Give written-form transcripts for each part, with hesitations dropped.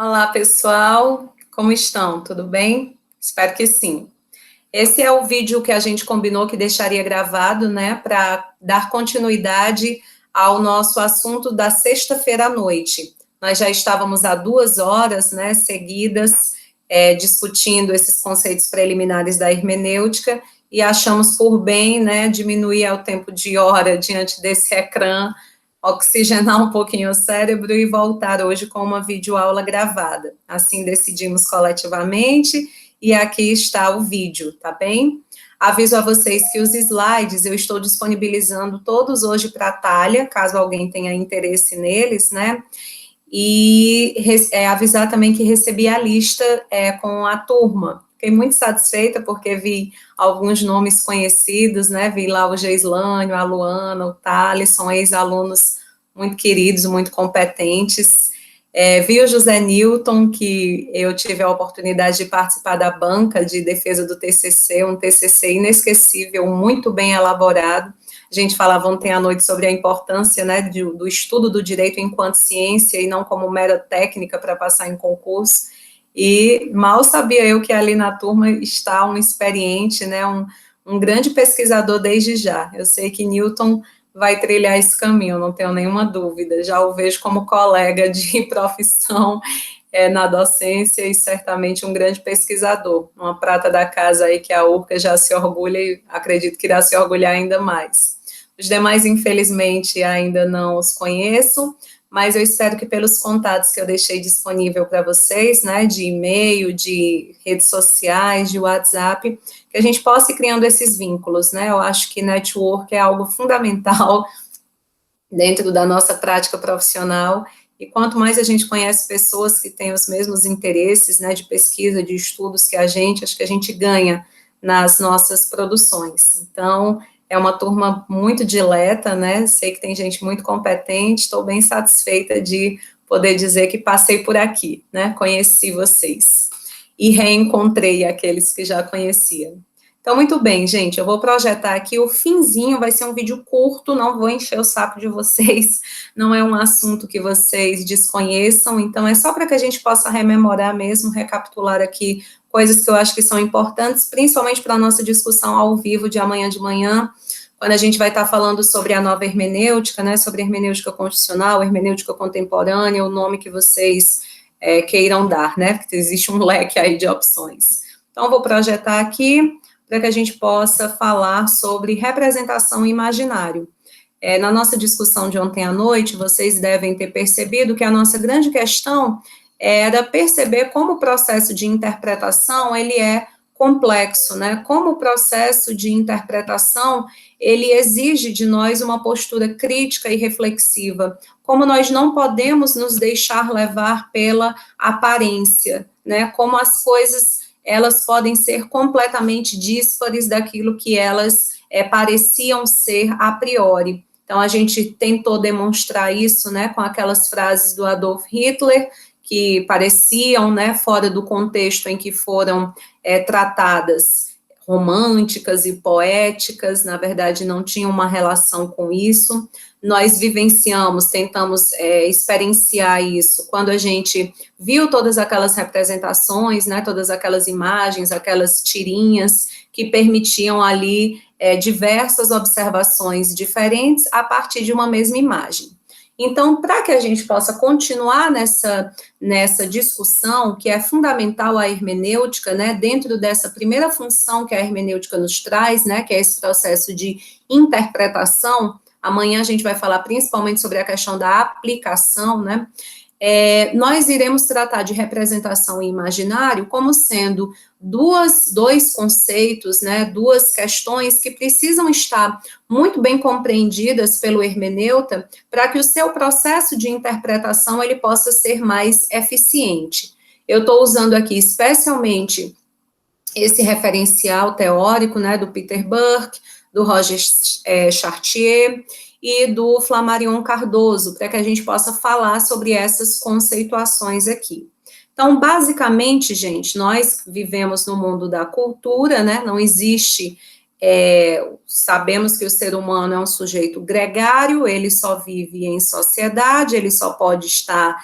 Olá, pessoal. Como estão? Tudo bem? Espero que sim. Esse é o vídeo que a gente combinou que deixaria gravado, né, para dar continuidade ao nosso assunto da sexta-feira à noite. Nós já estávamos há 2 horas, né, seguidas, discutindo esses conceitos preliminares da hermenêutica e achamos por bem, né, diminuir o tempo de hora diante desse ecrã, oxigenar um pouquinho o cérebro e voltar hoje com uma videoaula gravada. Assim decidimos coletivamente e aqui está o vídeo, tá bem? Aviso a vocês que os slides eu estou disponibilizando todos hoje para a Thalia, caso alguém tenha interesse neles, né? E avisar também que recebi a lista com a turma. Fiquei muito satisfeita porque vi alguns nomes conhecidos, né? Vi lá o Geislânio, a Luana, o Thales, são ex-alunos muito queridos, muito competentes. Vi o José Newton, que eu tive a oportunidade de participar da banca de defesa do TCC, um TCC inesquecível, muito bem elaborado. A gente falava ontem à noite sobre a importância, né, do estudo do direito enquanto ciência e não como mera técnica para passar em concurso. E mal sabia eu que ali na turma está um experiente, né, um grande pesquisador desde já. Eu sei que Newton vai trilhar esse caminho, não tenho nenhuma dúvida. Já o vejo como colega de profissão na docência e certamente um grande pesquisador. Uma prata da casa aí que a URCA já se orgulha e acredito que irá se orgulhar ainda mais. Os demais, infelizmente, ainda não os conheço, mas eu espero que pelos contatos que eu deixei disponível para vocês, né, de e-mail, de redes sociais, de WhatsApp, que a gente possa ir criando esses vínculos, né? Eu acho que network é algo fundamental dentro da nossa prática profissional, e quanto mais a gente conhece pessoas que têm os mesmos interesses, né, de pesquisa, de estudos que a gente, acho que a gente ganha nas nossas produções. Então, é uma turma muito dileta, né, sei que tem gente muito competente, estou bem satisfeita de poder dizer que passei por aqui, né, conheci vocês, e reencontrei aqueles que já conhecia. Então, muito bem, gente, eu vou projetar aqui o finzinho, vai ser um vídeo curto, não vou encher o saco de vocês, não é um assunto que vocês desconheçam, então é só para que a gente possa rememorar mesmo, recapitular aqui coisas que eu acho que são importantes, principalmente para a nossa discussão ao vivo de amanhã de manhã, quando a gente vai estar falando sobre a nova hermenêutica, né, sobre hermenêutica constitucional, hermenêutica contemporânea, o nome que vocês queiram dar, né, porque existe um leque aí de opções. Então, eu vou projetar aqui para que a gente possa falar sobre representação e imaginário. Na nossa discussão de ontem à noite, vocês devem ter percebido que a nossa grande questão era perceber como o processo de interpretação, ele é complexo, né? Como o processo de interpretação, ele exige de nós uma postura crítica e reflexiva, como nós não podemos nos deixar levar pela aparência, né? Como as coisas elas podem ser completamente díspares daquilo que elas pareciam ser a priori. Então, a gente tentou demonstrar isso, né, com aquelas frases do Adolf Hitler, que pareciam, né, fora do contexto em que foram tratadas, românticas e poéticas, na verdade, não tinham uma relação com isso. Nós vivenciamos, tentamos experienciar isso quando a gente viu todas aquelas representações, né, todas aquelas imagens, aquelas tirinhas que permitiam ali diversas observações diferentes a partir de uma mesma imagem. Então, para que a gente possa continuar nessa discussão, que é fundamental a hermenêutica, né, dentro dessa primeira função que a hermenêutica nos traz, né, que é esse processo de interpretação. Amanhã a gente vai falar principalmente sobre a questão da aplicação, né? Nós iremos tratar de representação e imaginário como sendo dois conceitos, né, duas questões que precisam estar muito bem compreendidas pelo hermeneuta para que o seu processo de interpretação ele possa ser mais eficiente. Eu estou usando aqui especialmente esse referencial teórico, né, do Peter Burke, do Roger Chartier e do Flammarion Cardoso, para que a gente possa falar sobre essas conceituações aqui. Então, basicamente, gente, nós vivemos no mundo da cultura, né, não existe sabemos que o ser humano é um sujeito gregário, ele só vive em sociedade, ele só pode estar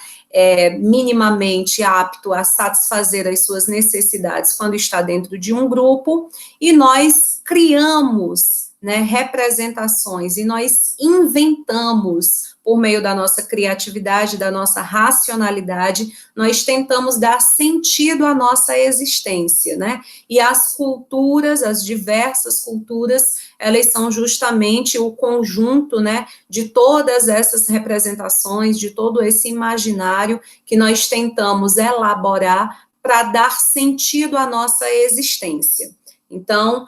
minimamente apto a satisfazer as suas necessidades quando está dentro de um grupo, e nós criamos, né, representações, e nós inventamos, por meio da nossa criatividade, da nossa racionalidade, nós tentamos dar sentido à nossa existência, né? E as culturas, as diversas culturas, elas são justamente o conjunto, né, de todas essas representações, de todo esse imaginário que nós tentamos elaborar para dar sentido à nossa existência. Então,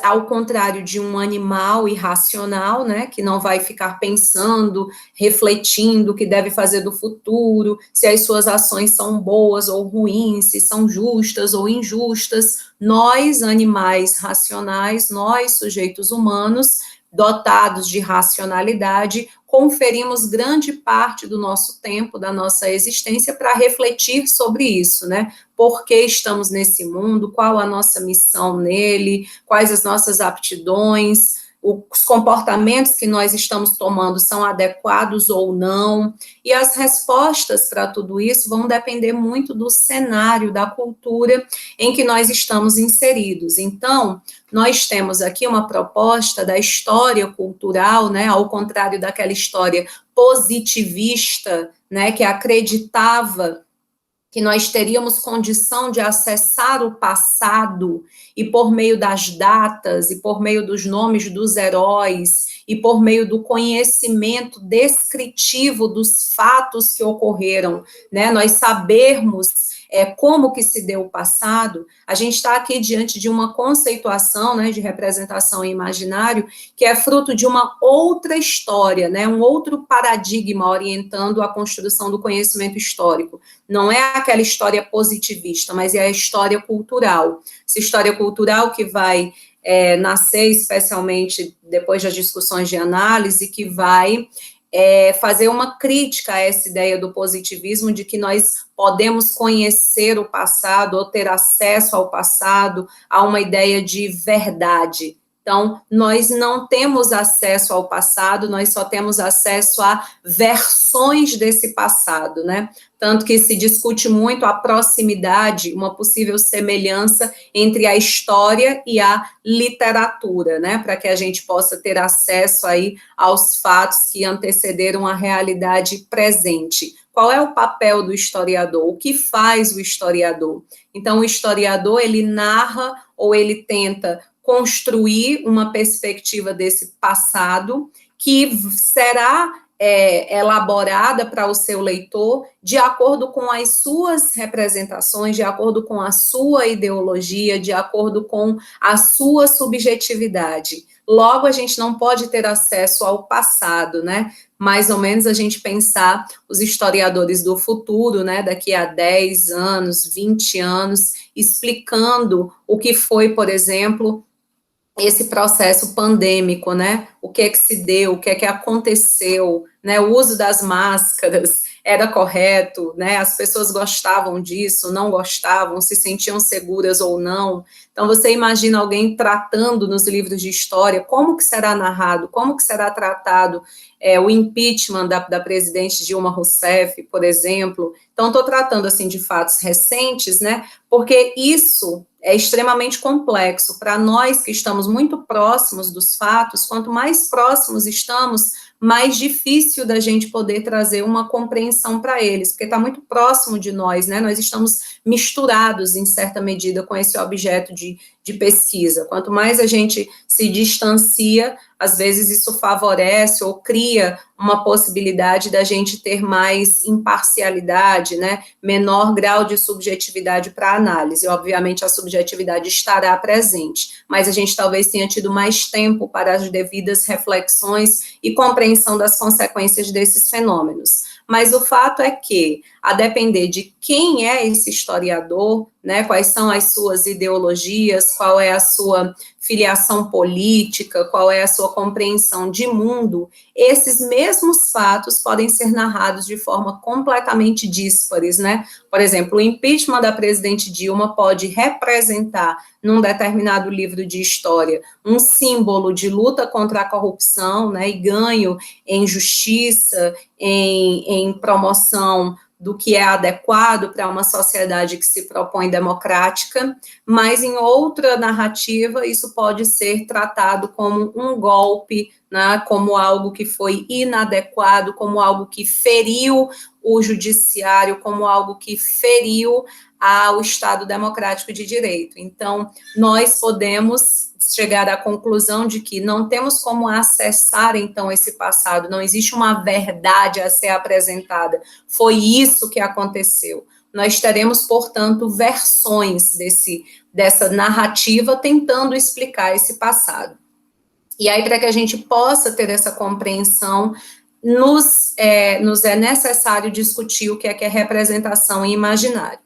ao contrário de um animal irracional, né, que não vai ficar pensando, refletindo o que deve fazer do futuro, se as suas ações são boas ou ruins, se são justas ou injustas, nós, animais racionais, nós, sujeitos humanos, dotados de racionalidade, conferimos grande parte do nosso tempo, da nossa existência, para refletir sobre isso, né? Por que estamos nesse mundo, qual a nossa missão nele, quais as nossas aptidões, os comportamentos que nós estamos tomando são adequados ou não, e as respostas para tudo isso vão depender muito do cenário, da cultura em que nós estamos inseridos. Então, nós temos aqui uma proposta da história cultural, né, ao contrário daquela história positivista, né, que acreditava que nós teríamos condição de acessar o passado e por meio das datas e por meio dos nomes dos heróis e por meio do conhecimento descritivo dos fatos que ocorreram, né, nós sabermos como que se deu o passado. A gente está aqui diante de uma conceituação, né, de representação imaginário, que é fruto de uma outra história, né, um outro paradigma orientando a construção do conhecimento histórico. Não é aquela história positivista, mas é a história cultural. Essa história cultural que vai nascer especialmente depois das discussões de análise, que vai fazer uma crítica a essa ideia do positivismo, de que nós podemos conhecer o passado ou ter acesso ao passado, a uma ideia de verdade. Então, nós não temos acesso ao passado, nós só temos acesso a versões desse passado, né? Tanto que se discute muito a proximidade, uma possível semelhança entre a história e a literatura, né? Para que a gente possa ter acesso aí aos fatos que antecederam a realidade presente. Qual é o papel do historiador? O que faz o historiador? Então, o historiador, ele narra ou ele tenta construir uma perspectiva desse passado que será elaborada para o seu leitor de acordo com as suas representações, de acordo com a sua ideologia, de acordo com a sua subjetividade. Logo, a gente não pode ter acesso ao passado, né? Mais ou menos a gente pensar os historiadores do futuro, né, daqui a 10 anos, 20 anos, explicando o que foi, por exemplo, esse processo pandêmico, né? O que é que se deu, o que é que aconteceu, né? O uso das máscaras era correto, né? As pessoas gostavam disso, não gostavam, se sentiam seguras ou não. Então, você imagina alguém tratando nos livros de história, como que será narrado, como que será tratado o impeachment da presidente Dilma Rousseff, por exemplo. Então, estou tratando, assim, de fatos recentes, né? Porque isso é extremamente complexo. Para nós que estamos muito próximos dos fatos, quanto mais próximos estamos, mais difícil da gente poder trazer uma compreensão para eles, porque está muito próximo de nós, né? Nós estamos misturados, em certa medida, com esse objeto de pesquisa. Quanto mais a gente se distancia, às vezes isso favorece ou cria uma possibilidade da gente ter mais imparcialidade, né? Menor grau de subjetividade para a análise. Obviamente, a subjetividade estará presente, mas a gente talvez tenha tido mais tempo para as devidas reflexões e compreensão das consequências desses fenômenos. Mas o fato é que, a depender de quem é esse historiador, né, quais são as suas ideologias, qual é a sua filiação política, qual é a sua compreensão de mundo, esses mesmos fatos podem ser narrados de forma completamente díspares, né? Por exemplo, o impeachment da presidente Dilma pode representar, num determinado livro de história, um símbolo de luta contra a corrupção, né, e ganho em justiça, em promoção do que é adequado para uma sociedade que se propõe democrática, mas em outra narrativa isso pode ser tratado como um golpe, né, como algo que foi inadequado, como algo que feriu o judiciário, como algo que feriu ao Estado democrático de direito. Então, nós podemos chegar à conclusão de que não temos como acessar, então, esse passado, não existe uma verdade a ser apresentada, foi isso que aconteceu. Nós teremos, portanto, versões dessa narrativa tentando explicar esse passado. E aí, para que a gente possa ter essa compreensão, nos é necessário discutir o que é representação e imaginário.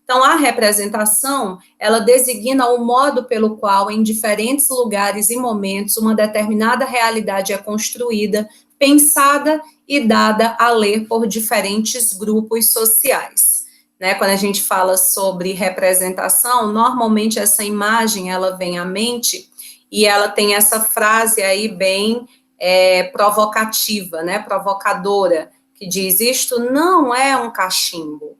Então, a representação, ela designa o modo pelo qual, em diferentes lugares e momentos, uma determinada realidade é construída, pensada e dada a ler por diferentes grupos sociais. Né? Quando a gente fala sobre representação, normalmente essa imagem, ela vem à mente e ela tem essa frase aí bem provocativa, né? Provocadora, que diz, isto não é um cachimbo.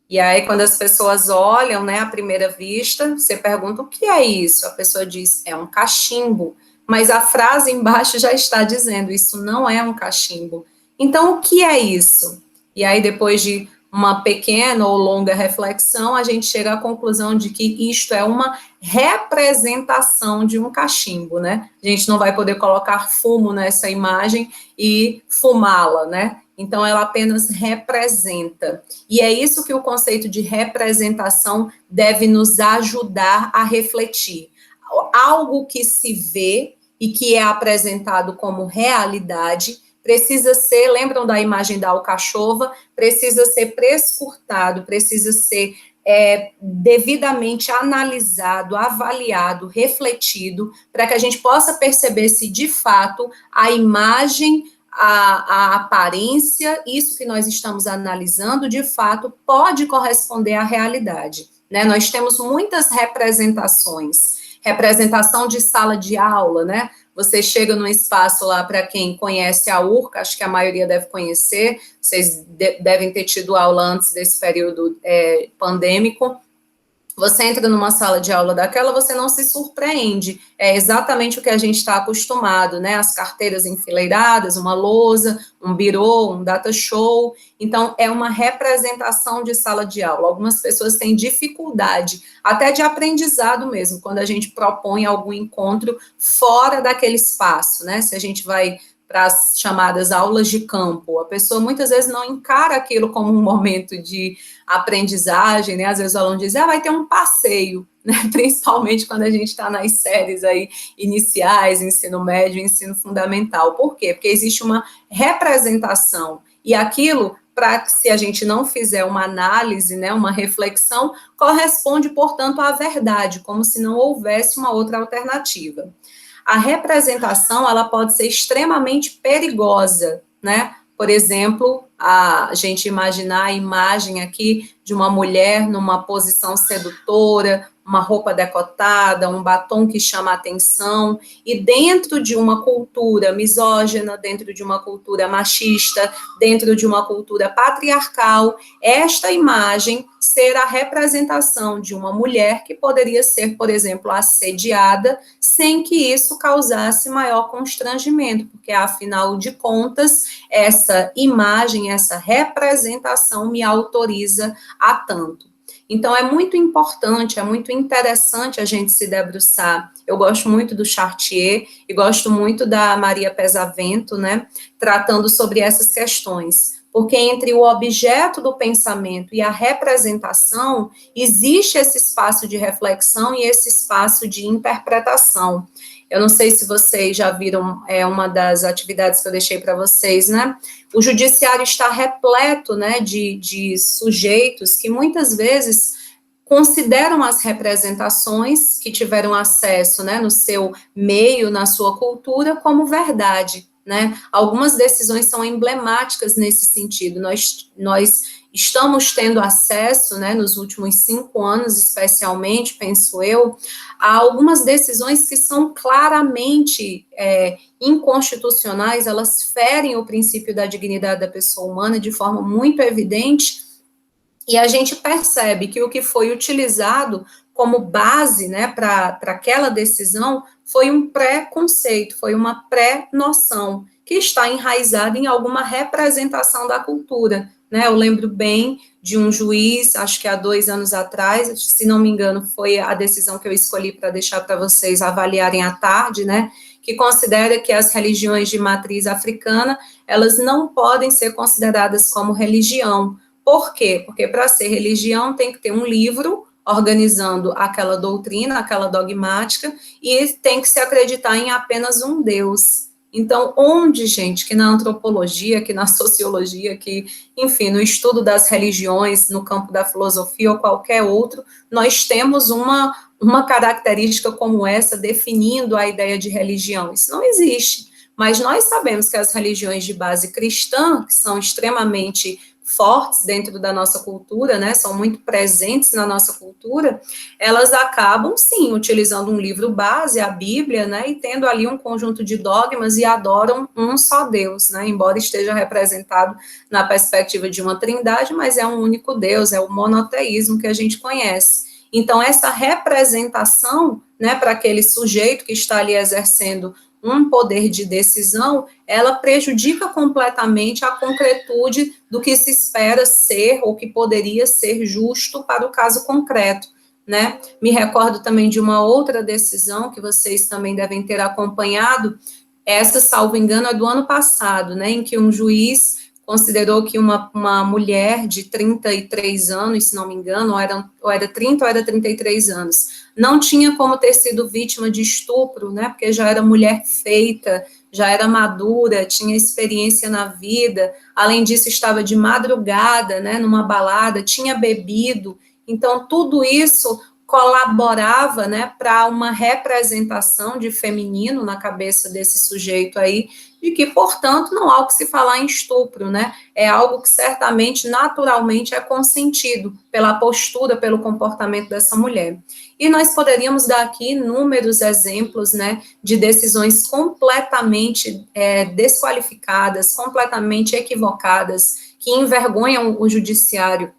E aí, quando as pessoas olham, né, à primeira vista, você pergunta, o que é isso? A pessoa diz, é um cachimbo. Mas a frase embaixo já está dizendo, isso não é um cachimbo. Então, o que é isso? E aí, depois de uma pequena ou longa reflexão, a gente chega à conclusão de que isto é uma representação de um cachimbo, né? A gente não vai poder colocar fumo nessa imagem e fumá-la, né? Então, ela apenas representa. E é isso que o conceito de representação deve nos ajudar a refletir. Algo que se vê e que é apresentado como realidade precisa ser, lembram da imagem da alcachova? Precisa ser prescrutado, precisa ser devidamente analisado, avaliado, refletido, para que a gente possa perceber se, de fato, a imagem, a aparência, isso que nós estamos analisando, de fato, pode corresponder à realidade. Né? Nós temos muitas representações, representação de sala de aula, né? Você chega num espaço lá, para quem conhece a URCA, acho que a maioria deve conhecer, vocês devem ter tido aula antes desse período pandêmico. Você entra numa sala de aula daquela, você não se surpreende. É exatamente o que a gente está acostumado, né? As carteiras enfileiradas, uma lousa, um birô, um data show. Então, é uma representação de sala de aula. Algumas pessoas têm dificuldade, até de aprendizado mesmo, quando a gente propõe algum encontro fora daquele espaço, né? Se a gente vai para as chamadas aulas de campo, a pessoa muitas vezes não encara aquilo como um momento de aprendizagem, né? Às vezes o aluno diz, vai ter um passeio, né? Principalmente quando a gente está nas séries aí iniciais, ensino médio, ensino fundamental. Por quê? Porque existe uma representação, e aquilo, para se a gente não fizer uma análise, né, uma reflexão, corresponde, portanto, à verdade, como se não houvesse uma outra alternativa. A representação, ela pode ser extremamente perigosa, né? Por exemplo, a gente imaginar a imagem aqui de uma mulher numa posição sedutora, uma roupa decotada, um batom que chama a atenção, e dentro de uma cultura misógina, dentro de uma cultura machista, dentro de uma cultura patriarcal, esta imagem ser a representação de uma mulher que poderia ser, por exemplo, assediada, sem que isso causasse maior constrangimento, porque, afinal de contas, essa imagem, essa representação me autoriza a tanto. Então, é muito importante, é muito interessante a gente se debruçar. Eu gosto muito do Chartier e gosto muito da Maria Pesavento, né, tratando sobre essas questões. Porque entre o objeto do pensamento e a representação, existe esse espaço de reflexão e esse espaço de interpretação. Eu não sei se vocês já viram uma das atividades que eu deixei para vocês, né? O judiciário está repleto, né, de sujeitos que muitas vezes consideram as representações que tiveram acesso, né, no seu meio, na sua cultura, como verdade, né? Algumas decisões são emblemáticas nesse sentido. Nós estamos tendo acesso, né, nos últimos 5 anos, especialmente, penso eu, a algumas decisões que são claramente inconstitucionais, elas ferem o princípio da dignidade da pessoa humana de forma muito evidente, e a gente percebe que o que foi utilizado como base, né, para aquela decisão foi um pré-conceito, foi uma pré-noção, que está enraizada em alguma representação da cultura, né? Eu lembro bem de um juiz, acho que há 2 anos atrás, se não me engano, foi a decisão que eu escolhi para deixar para vocês avaliarem à tarde, né, que considera que as religiões de matriz africana, elas não podem ser consideradas como religião. Por quê? Porque para ser religião tem que ter um livro organizando aquela doutrina, aquela dogmática, e tem que se acreditar em apenas um Deus. Então, onde, gente, que na antropologia, que na sociologia, que, enfim, no estudo das religiões, no campo da filosofia ou qualquer outro, nós temos uma característica como essa definindo a ideia de religião? Isso não existe. Mas nós sabemos que as religiões de base cristã, que são extremamente fortes dentro da nossa cultura, né, são muito presentes na nossa cultura, elas acabam, sim, utilizando um livro base, a Bíblia, né, e tendo ali um conjunto de dogmas e adoram um só Deus, né, embora esteja representado na perspectiva de uma trindade, mas é um único Deus, é o monoteísmo que a gente conhece. Então, essa representação, né, para aquele sujeito que está ali exercendo um poder de decisão, ela prejudica completamente a concretude do que se espera ser ou que poderia ser justo para o caso concreto, né? Me recordo também de uma outra decisão que vocês também devem ter acompanhado, essa, salvo engano, é do ano passado, né, em que um juiz considerou que uma mulher de 33 anos, se não me engano, ou era 30 ou era 33 anos, não tinha como ter sido vítima de estupro, né, porque já era mulher feita, já era madura, tinha experiência na vida, além disso estava de madrugada, né, numa balada, tinha bebido, então tudo isso colaborava, né, para uma representação de feminino na cabeça desse sujeito aí, de que, portanto, não há o que se falar em estupro, né, é algo que certamente, naturalmente, é consentido pela postura, pelo comportamento dessa mulher. E nós poderíamos dar aqui inúmeros exemplos, né, de decisões completamente desqualificadas, completamente equivocadas, que envergonham o judiciário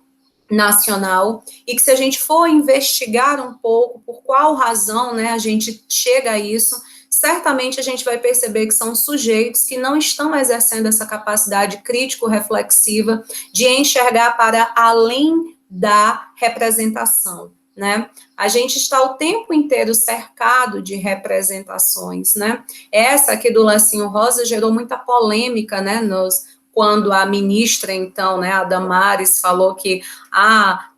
nacional, e que se a gente for investigar um pouco por qual razão, né, a gente chega a isso, certamente a gente vai perceber que são sujeitos que não estão exercendo essa capacidade crítico-reflexiva de enxergar para além da representação, né? A gente está o tempo inteiro cercado de representações, né? Essa aqui do lacinho rosa gerou muita polêmica, né, quando a ministra, então, né, a Damares, falou que,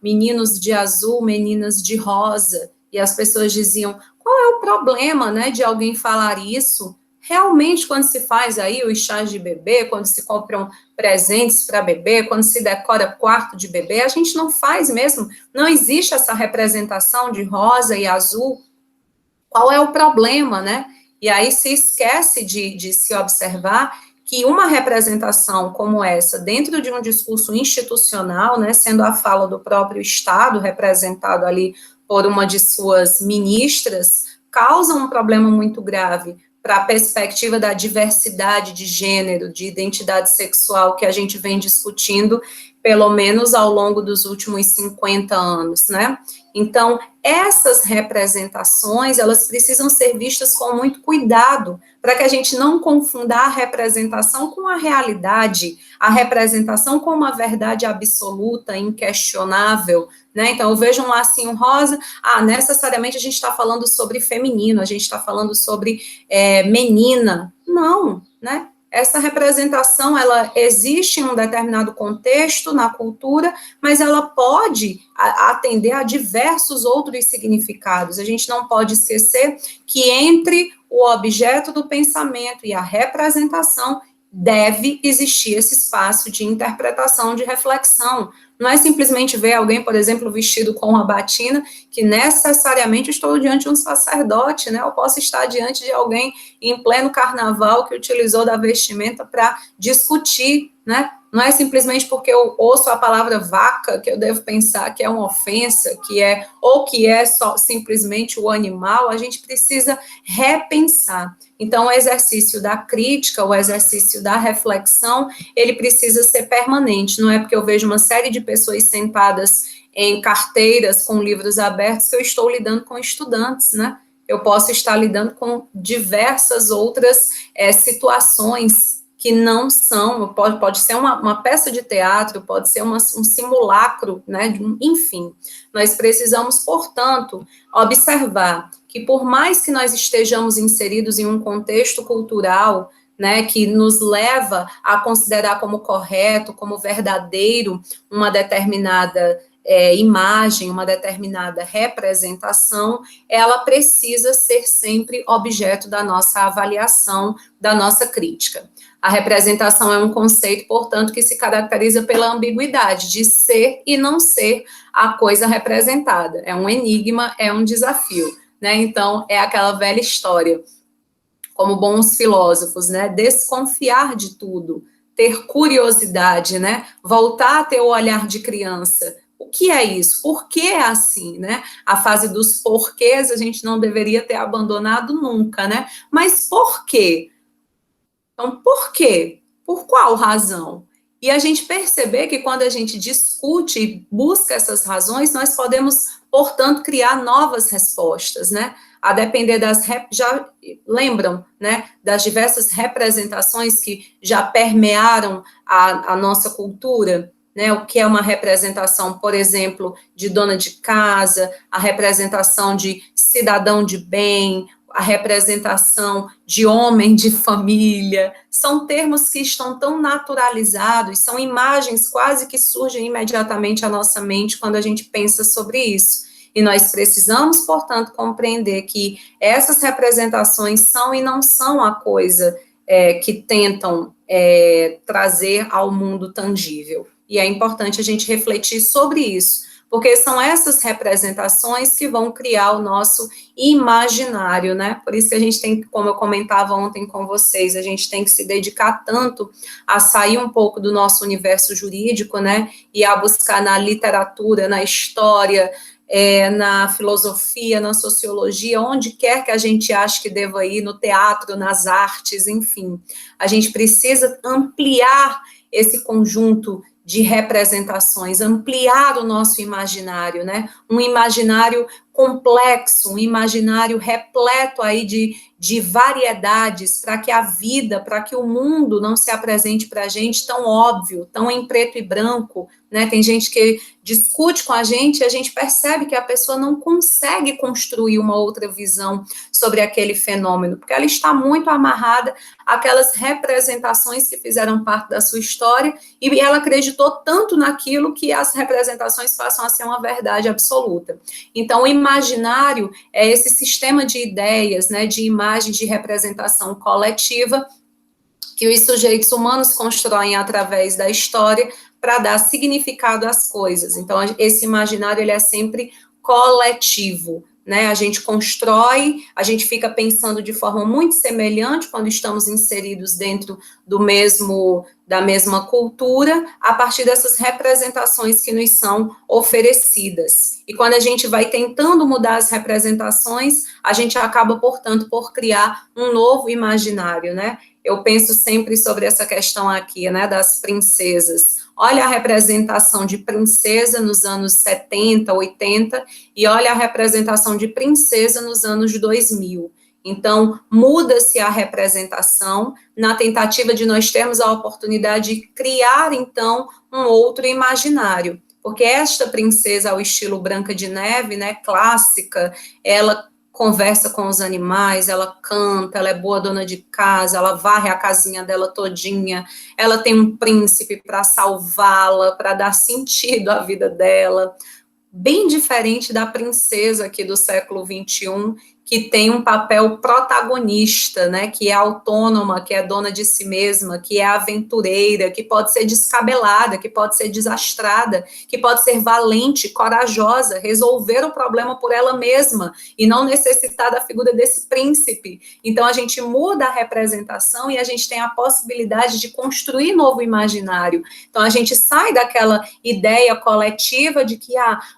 meninos de azul, meninas de rosa, e as pessoas diziam, qual é o problema, né, de alguém falar isso? Realmente, quando se faz aí os chás de bebê, quando se compram presentes para bebê, quando se decora quarto de bebê, a gente não faz mesmo, não existe essa representação de rosa e azul. Qual é o problema, né? E aí se esquece de se observar que uma representação como essa, dentro de um discurso institucional, né, sendo a fala do próprio Estado, representado ali por uma de suas ministras, causa um problema muito grave para a perspectiva da diversidade de gênero, de identidade sexual que a gente vem discutindo, pelo menos ao longo dos últimos 50 anos, né? Então, essas representações, elas precisam ser vistas com muito cuidado, para que a gente não confunda a representação com a realidade, a representação com uma verdade absoluta, inquestionável, né? Então, eu vejo um lacinho rosa, necessariamente a gente está falando sobre feminino, a gente está falando sobre menina. Não, né? Essa representação, ela existe em um determinado contexto, na cultura, mas ela pode atender a diversos outros significados. A gente não pode esquecer que entre o objeto do pensamento e a representação deve existir esse espaço de interpretação, de reflexão, Não é simplesmente ver alguém, por exemplo, vestido com uma batina, que necessariamente estou diante de um sacerdote, né? Eu posso estar diante de alguém em pleno carnaval que utilizou da vestimenta para discutir, né? Não é simplesmente porque eu ouço a palavra vaca que eu devo pensar que é uma ofensa, que é só simplesmente o animal. A gente precisa repensar. Então, o exercício da crítica, o exercício da reflexão, ele precisa ser permanente. Não é porque eu vejo uma série de pessoas sentadas em carteiras com livros abertos que eu estou lidando com estudantes, né? Eu posso estar lidando com diversas outras situações que não são, pode ser uma peça de teatro, pode ser um simulacro, né? Enfim, nós precisamos, portanto, observar que por mais que nós estejamos inseridos em um contexto cultural, né, que nos leva a considerar como correto, como verdadeiro, uma determinada imagem, uma determinada representação, ela precisa ser sempre objeto da nossa avaliação, da nossa crítica. A representação é um conceito, portanto, que se caracteriza pela ambiguidade de ser e não ser a coisa representada. É um enigma, é um desafio, né? Então, é aquela velha história, como bons filósofos, né? Desconfiar de tudo, ter curiosidade, né? Voltar a ter o olhar de criança. O que é isso? Por que é assim, né? A fase dos porquês a gente não deveria ter abandonado nunca, né? Mas por quê? Então, por quê? Por qual razão? E a gente perceber que quando a gente discute e busca essas razões, nós podemos, portanto, criar novas respostas, né? A depender já lembram, né, das diversas representações que já permearam a nossa cultura, né? O que é uma representação, por exemplo, de dona de casa, a representação de cidadão de bem, a representação de homem de família, são termos que estão tão naturalizados, são imagens quase que surgem imediatamente à nossa mente quando a gente pensa sobre isso. E nós precisamos, portanto, compreender que essas representações são e não são a coisa que tentam trazer ao mundo tangível. E é importante a gente refletir sobre isso, porque são essas representações que vão criar o nosso imaginário, né? Por isso que a gente tem, como eu comentava ontem com vocês, a gente tem que se dedicar tanto a sair um pouco do nosso universo jurídico, né? E a buscar na literatura, na história, na filosofia, na sociologia, onde quer que a gente ache que deva ir, no teatro, nas artes, enfim. A gente precisa ampliar esse conjunto de representações, ampliar o nosso imaginário, né? Um imaginário complexo, um imaginário repleto aí de variedades, para que a vida, para que o mundo não se apresente para a gente tão óbvio, tão em preto e branco, né? Tem gente que discute com a gente e a gente percebe que a pessoa não consegue construir uma outra visão sobre aquele fenômeno, porque ela está muito amarrada àquelas representações que fizeram parte da sua história e ela acreditou tanto naquilo que as representações passam a ser uma verdade absoluta. Então, o imaginário é esse sistema de ideias, né, de imagens de representação coletiva que os sujeitos humanos constroem através da história para dar significado às coisas. Então, esse imaginário ele é sempre coletivo, né? A gente constrói, a gente fica pensando de forma muito semelhante quando estamos inseridos dentro da mesma cultura, a partir dessas representações que nos são oferecidas. E quando a gente vai tentando mudar as representações, a gente acaba, portanto, por criar um novo imaginário, né? Eu penso sempre sobre essa questão aqui, né, das princesas. Olha a representação de princesa nos anos 70, 80, e olha a representação de princesa nos anos 2000. Então, muda-se a representação na tentativa de nós termos a oportunidade de criar, então, um outro imaginário. Porque esta princesa ao estilo Branca de Neve, né, clássica, ela conversa com os animais, ela canta, ela é boa dona de casa, ela varre a casinha dela todinha, ela tem um príncipe para salvá-la, para dar sentido à vida dela, bem diferente da princesa aqui do século XXI, que tem um papel protagonista, né, que é autônoma, que é dona de si mesma, que é aventureira, que pode ser descabelada, que pode ser desastrada, que pode ser valente, corajosa, resolver o problema por ela mesma e não necessitar da figura desse príncipe. Então a gente muda a representação e a gente tem a possibilidade de construir novo imaginário. Então a gente sai daquela ideia coletiva de que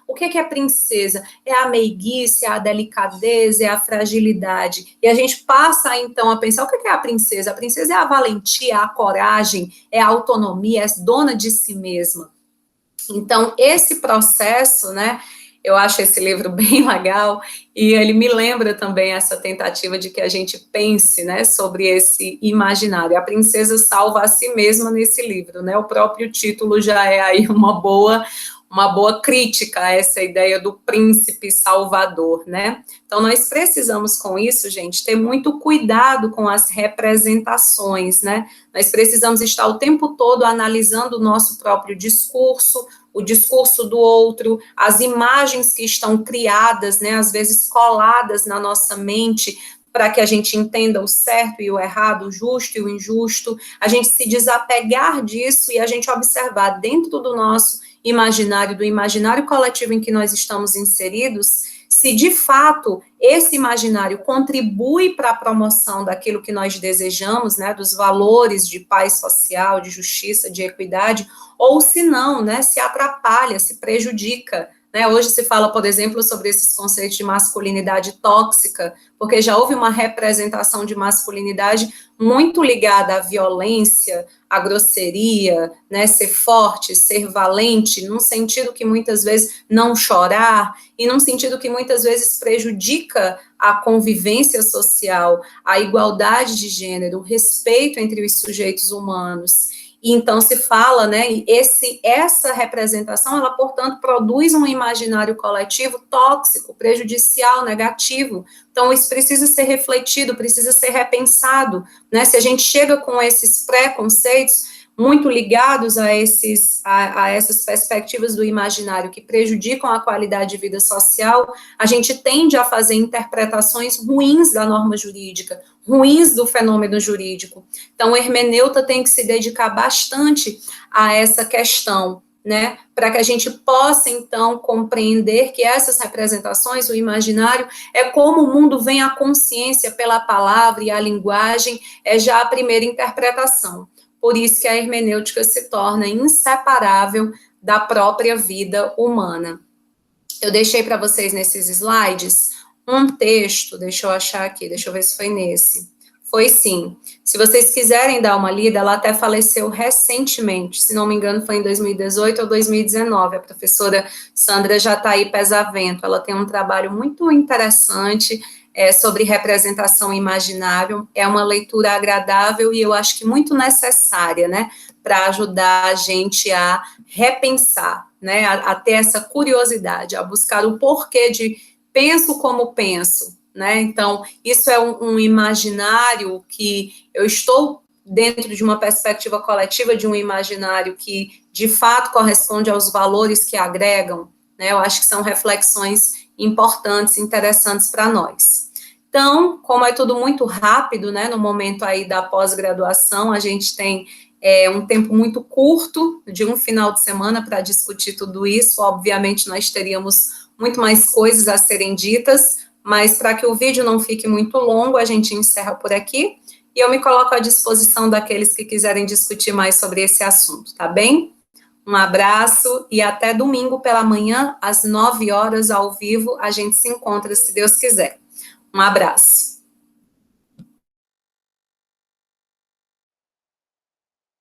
o que é princesa? É a meiguice, é a delicadeza, é a fragilidade. E a gente passa, então, a pensar, o que é a princesa? A princesa é a valentia, a coragem, é a autonomia, é dona de si mesma. Então, esse processo, né, eu acho esse livro bem legal, e ele me lembra também essa tentativa de que a gente pense, né, sobre esse imaginário. A princesa salva a si mesma nesse livro, né, o próprio título já é aí uma boa crítica a essa ideia do príncipe salvador, né? Então, nós precisamos, com isso, gente, ter muito cuidado com as representações, né? Nós precisamos estar o tempo todo analisando o nosso próprio discurso, o discurso do outro, as imagens que estão criadas, né, às vezes coladas na nossa mente, para que a gente entenda o certo e o errado, o justo e o injusto, a gente se desapegar disso e a gente observar dentro do nosso imaginário, do imaginário coletivo em que nós estamos inseridos, se de fato esse imaginário contribui para a promoção daquilo que nós desejamos, né, dos valores de paz social, de justiça, de equidade, ou se não, né, se atrapalha, se prejudica. Né? Hoje se fala, por exemplo, sobre esses conceitos de masculinidade tóxica, porque já houve uma representação de masculinidade muito ligada à violência, à grosseria, né, ser forte, ser valente, num sentido que muitas vezes não chorar, e num sentido que muitas vezes prejudica a convivência social, a igualdade de gênero, o respeito entre os sujeitos humanos. E então se fala, né, essa representação, ela, portanto, produz um imaginário coletivo tóxico, prejudicial, negativo. Então, isso precisa ser refletido, precisa ser repensado, né? Se a gente chega com esses preconceitos muito ligados a essas perspectivas do imaginário que prejudicam a qualidade de vida social, a gente tende a fazer interpretações ruins da norma jurídica, ruins do fenômeno jurídico. Então, o hermeneuta tem que se dedicar bastante a essa questão, né, para que a gente possa, então, compreender que essas representações, o imaginário, é como o mundo vem à consciência pela palavra e a linguagem, é já a primeira interpretação. Por isso que a hermenêutica se torna inseparável da própria vida humana. Eu deixei para vocês nesses slides um texto, deixa eu achar aqui, deixa eu ver se foi nesse. Foi sim. Se vocês quiserem dar uma lida, ela até faleceu recentemente, se não me engano foi em 2018 ou 2019, a professora Sandra Jataí Pesavento, ela tem um trabalho muito interessante sobre representação imaginável, é uma leitura agradável e eu acho que muito necessária, né, para ajudar a gente a repensar, né, a ter essa curiosidade, a buscar o porquê de penso como penso, né, então isso é um imaginário que eu estou dentro de uma perspectiva coletiva, de um imaginário que de fato corresponde aos valores que agregam, né, eu acho que são reflexões importantes, interessantes para nós. Então, como é tudo muito rápido, né, no momento aí da pós-graduação, a gente tem um tempo muito curto, de um final de semana para discutir tudo isso, obviamente nós teríamos muito mais coisas a serem ditas, mas para que o vídeo não fique muito longo, a gente encerra por aqui, e eu me coloco à disposição daqueles que quiserem discutir mais sobre esse assunto, tá bem? Um abraço e até domingo pela manhã, às 9 horas, ao vivo, a gente se encontra, se Deus quiser. Um abraço.